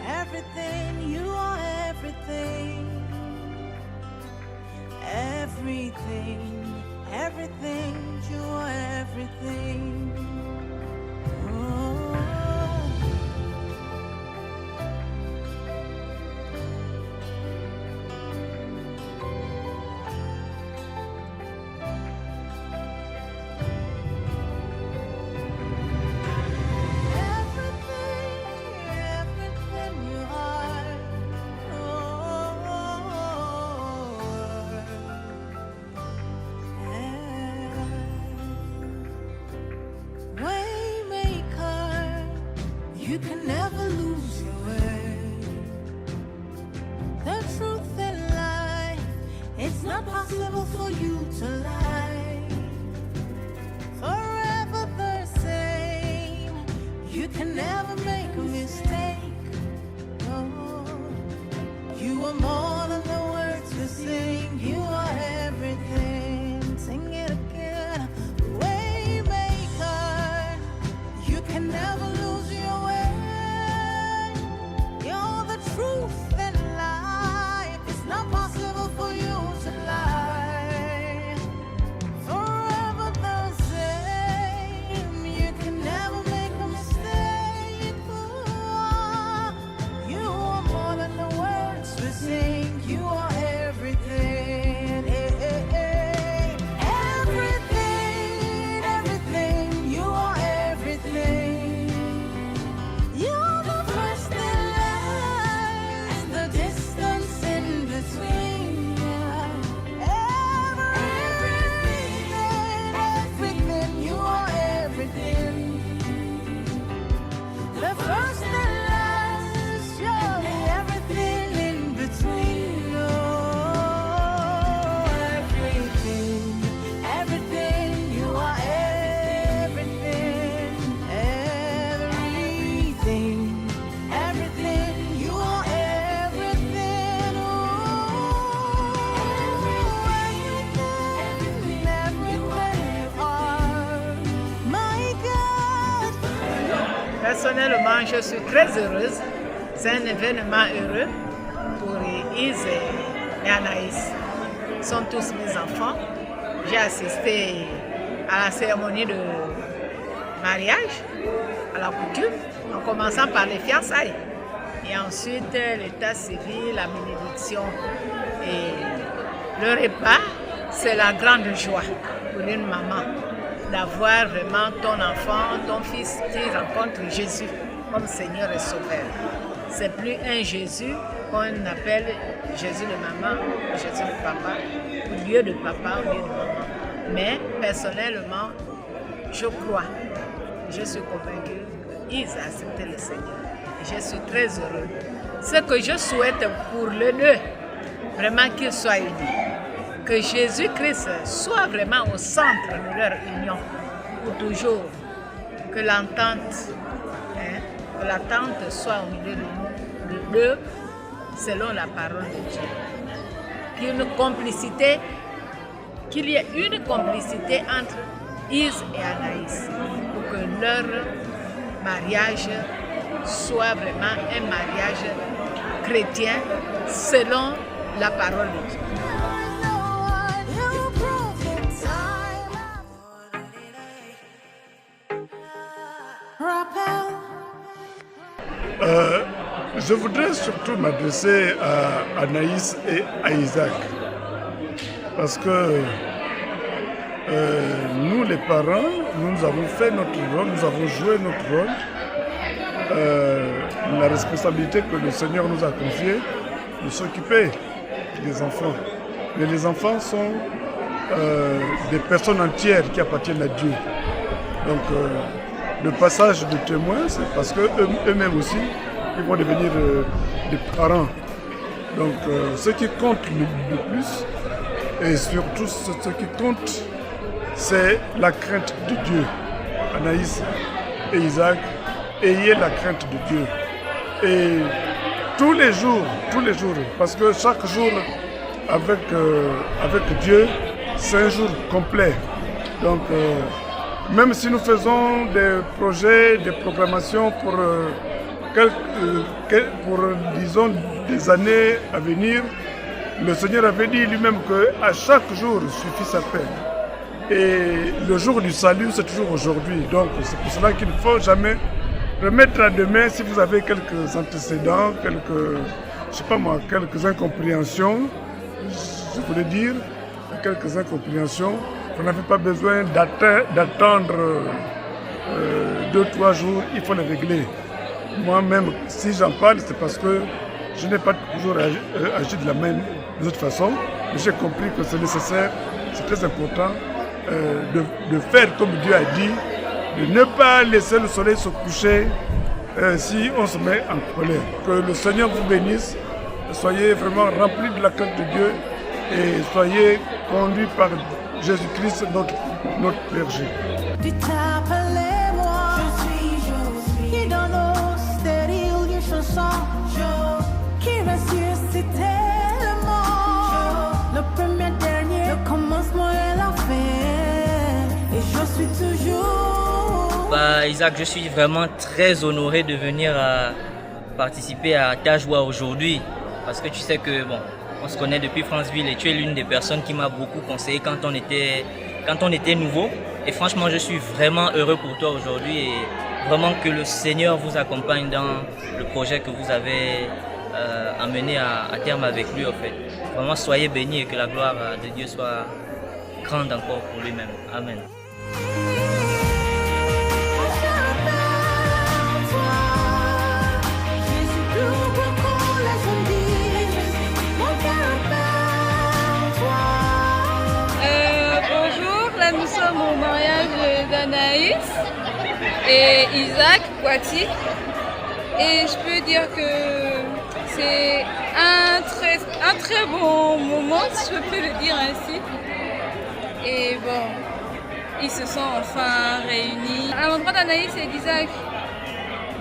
everything, you are everything. Everything, everything, you are everything. Oh. You can never lose your way. The truth in life, it's not possible for you to lie. Forever the same, you can never make a mistake. Oh, you are more than the words we sing. You are everything. Sing it again. Waymaker, you can never lose your way. Truth and life, it's not possible for you to lie. Forever the same, you can never make a mistake. You are more than the words we sing. You are everything. Everything, everything, you are everything. You're the first and distance in between. Everything, everything, you are everything. The first and last, you're everything in between. Oh, everything, everything, you are everything. Everything, everything, you are everything. Personnellement, je suis très heureuse. C'est un événement heureux pour Ise et Anaïs. Ils sont tous mes enfants. J'ai assisté à la cérémonie de mariage, à la coutume, en commençant par les fiançailles. Et ensuite, l'état civil, la bénédiction. Et le repas, c'est la grande joie pour une maman d'avoir vraiment ton enfant, ton fils qui rencontre Jésus comme Seigneur et Sauveur. C'est plus un Jésus qu'on appelle Jésus de maman, Jésus de papa, ou Dieu de papa, ou Dieu de maman. Mais personnellement, je crois, je suis convaincue qu'ils ont accepté le Seigneur. Et je suis très heureux. Ce que je souhaite pour les deux, vraiment qu'ils soient unis. que Jésus-Christ soit vraiment au centre de leur union pour toujours. Que l'entente soit au milieu de d'eux selon la parole de Dieu. Qu'il y ait une complicité entre Is et Anaïs pour que leur mariage soit vraiment un mariage chrétien selon la parole de Dieu. Je voudrais surtout m'adresser à Anaïs et à Isaac. Parce que nous, les parents, nous avons fait notre rôle, nous avons joué notre rôle. La responsabilité que le Seigneur nous a confiée de s'occuper des enfants. Mais les enfants sont des personnes entières qui appartiennent à Dieu. Donc, le passage de témoins, c'est parce qu'eux-mêmes aussi, ils vont devenir des parents. Donc, ce qui compte le plus, et surtout ce qui compte, c'est la crainte de Dieu. Anaïs et Isaac, ayez la crainte de Dieu. Et tous les jours, parce que chaque jour avec Dieu, c'est un jour complet. Donc, même si nous faisons des projets, des programmations pour disons, des années à venir, le Seigneur avait dit lui-même qu'à chaque jour suffit sa peine. Et le jour du salut, c'est toujours aujourd'hui. Donc, c'est pour cela qu'il ne faut jamais remettre à demain si vous avez quelques antécédents, quelques incompréhensions. Je voulais dire, quelques incompréhensions. Vous n'avez pas besoin d'attendre 2-3 jours, il faut les régler. Moi-même, si j'en parle, c'est parce que je n'ai pas toujours agi de la même façon. Mais j'ai compris que c'est nécessaire, c'est très important de faire comme Dieu a dit, de ne pas laisser le soleil se coucher si on se met en colère. Que le Seigneur vous bénisse, soyez vraiment remplis de la crainte de Dieu et soyez conduits par Jésus-Christ, notre berger. Du t'appelez-moi, qui donne au stérile une chanson, qui ressuscite tellement, le premier, dernier, le commencement et la fin, et je suis toujours. Isaac, je suis vraiment très honoré de venir participer à ta joie aujourd'hui, parce que tu sais que on se connaît depuis Franceville et tu es l'une des personnes qui m'a beaucoup conseillé quand on était nouveau. Et franchement, je suis vraiment heureux pour toi aujourd'hui et vraiment que le Seigneur vous accompagne dans le projet que vous avez amené à terme avec lui en fait. Vraiment, soyez bénis et que la gloire de Dieu soit grande encore pour lui-même. Amen. Bonjour, là nous sommes au mariage d'Anaïs et Isaac Poiti et je peux dire que c'est un très bon moment, si je peux le dire ainsi. Et bon, ils se sont enfin réunis. À l'endroit d'Anaïs et d'Isaac,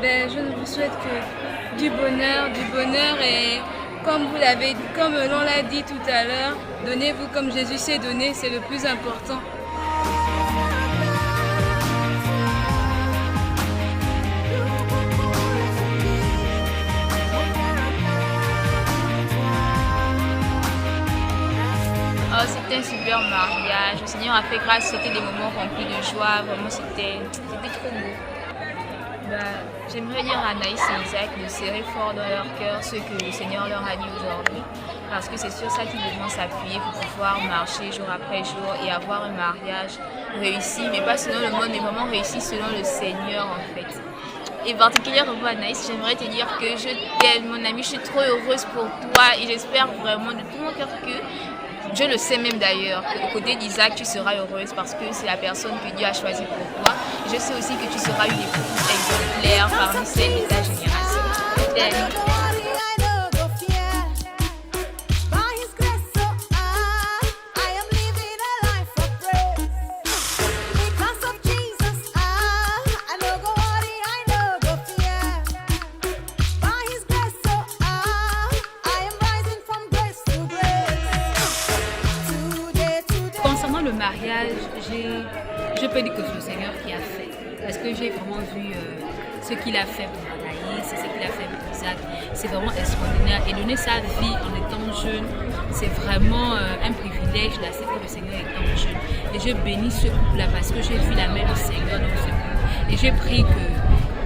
je ne vous souhaite que du bonheur et comme l'on l'a dit tout à l'heure, donnez-vous comme Jésus s'est donné, c'est le plus important. C'était un super mariage, le Seigneur a fait grâce, c'était des moments remplis de joie, vraiment c'était trop beau. J'aimerais dire à Anaïs et Isaac de serrer fort dans leur cœur ce que le Seigneur leur a dit aujourd'hui, parce que c'est sur ça qu'ils devront s'appuyer pour pouvoir marcher jour après jour et avoir un mariage réussi, mais pas selon le monde, mais vraiment réussi selon le Seigneur en fait. Et particulièrement Anaïs, j'aimerais te dire que je t'aime mon amie, je suis trop heureuse pour toi et j'espère vraiment de tout mon cœur que, je le sais même d'ailleurs, qu'au côté d'Isaac, tu seras heureuse parce que c'est la personne que Dieu a choisie pour toi. Je sais aussi que tu seras une épouse exemplaire parmi celles de ta génération. Je t'aime. mariage, je peux dire que c'est le Seigneur qui a fait. Parce que j'ai vraiment vu ce qu'il a fait pour Anaïs, ce qu'il a fait pour Isaac. C'est vraiment extraordinaire. Et donner sa vie en étant jeune, c'est vraiment un privilège d'accepter le Seigneur étant jeune. Et je bénis ce couple-là parce que j'ai vu la main du Seigneur dans ce couple. Et j'ai prié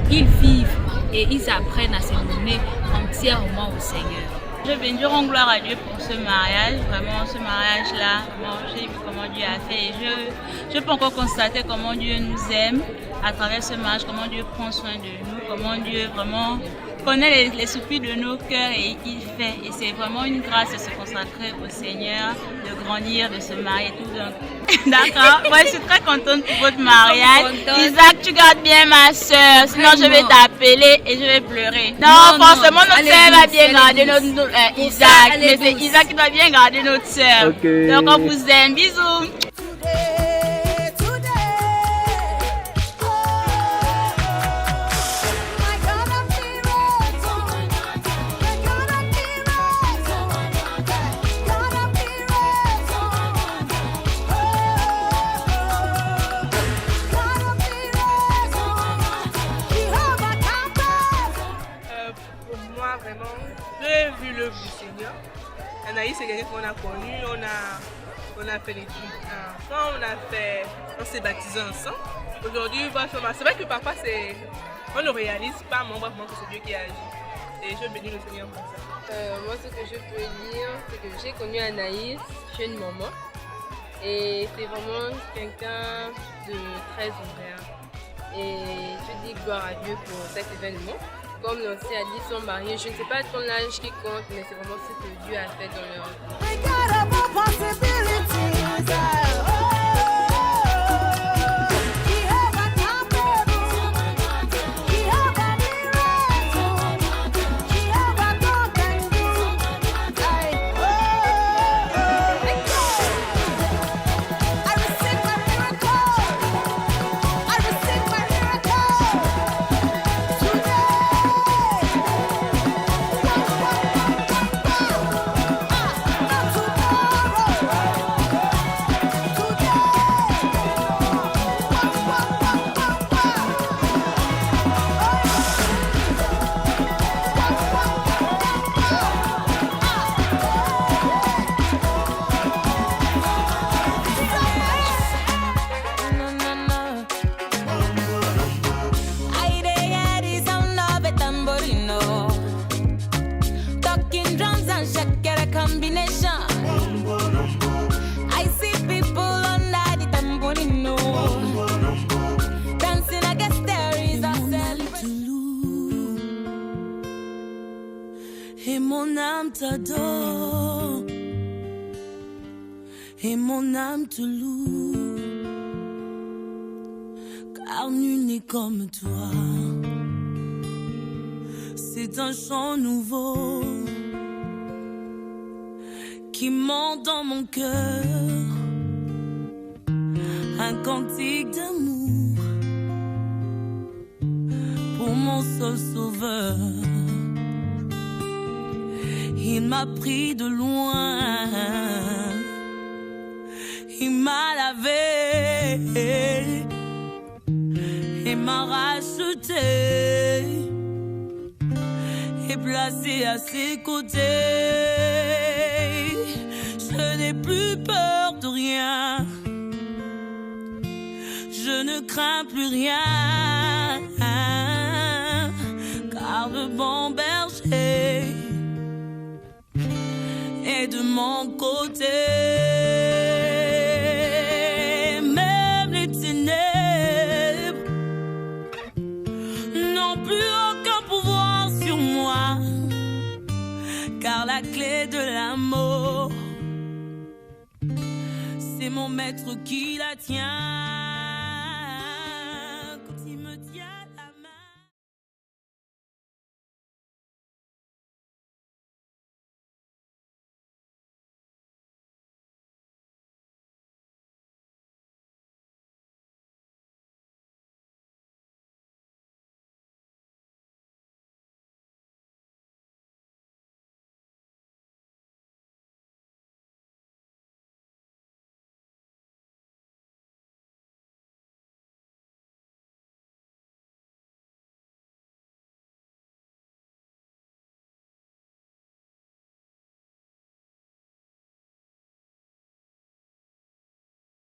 qu'ils vivent et ils apprennent à se donner entièrement au Seigneur. Je bénis, je rends gloire à Dieu pour ce mariage. Vraiment, ce mariage-là, j'ai vu comment Dieu a fait. Et je peux encore constater comment Dieu nous aime à travers ce mariage, comment Dieu prend soin de nous, comment Dieu vraiment connaît les soupirs de nos cœurs et il fait. Et c'est vraiment une grâce de se consacrer au Seigneur, de grandir, de se marier tout d'un coup. D'accord. Moi, je suis très contente pour votre mariage. Isaac, tu gardes bien ma soeur, sinon je vais t'appeler et je vais pleurer. Non, forcément, notre soeur va bien garder notre Isaac. Mais c'est Isaac qui doit bien garder notre soeur. Okay. Donc, on vous aime. Bisous. Anaïs, c'est quelqu'un qu'on a connu, on a fait les trucs ensemble, on s'est baptisés ensemble. Aujourd'hui, c'est vrai que parfois on ne réalise pas, mais on voit vraiment que c'est Dieu qui agit. Et je bénis le Seigneur pour ça. Moi, ce que je peux dire, c'est que j'ai connu Anaïs, jeune maman. Et c'est vraiment quelqu'un de très ouvert. Et je dis gloire à Dieu pour cet événement. Comme Nancy a dit, ils sont mariés. Je ne sais pas ton âge qui compte, mais c'est vraiment ce que Dieu a fait dans leur vie. Et mon âme t'adore, et mon âme te loue, car nul n'est comme toi. C'est un chant nouveau qui monte dans mon cœur, un cantique d'amour pour mon seul sauveur. Il m'a pris de loin, il m'a lavé et m'a racheté et placé à ses côtés. Je n'ai plus peur de rien, je ne crains plus rien, car le bon berger est de mon côté. Même les ténèbres n'ont plus aucun pouvoir sur moi, car la clé de l'amour, c'est mon maître qui la tient.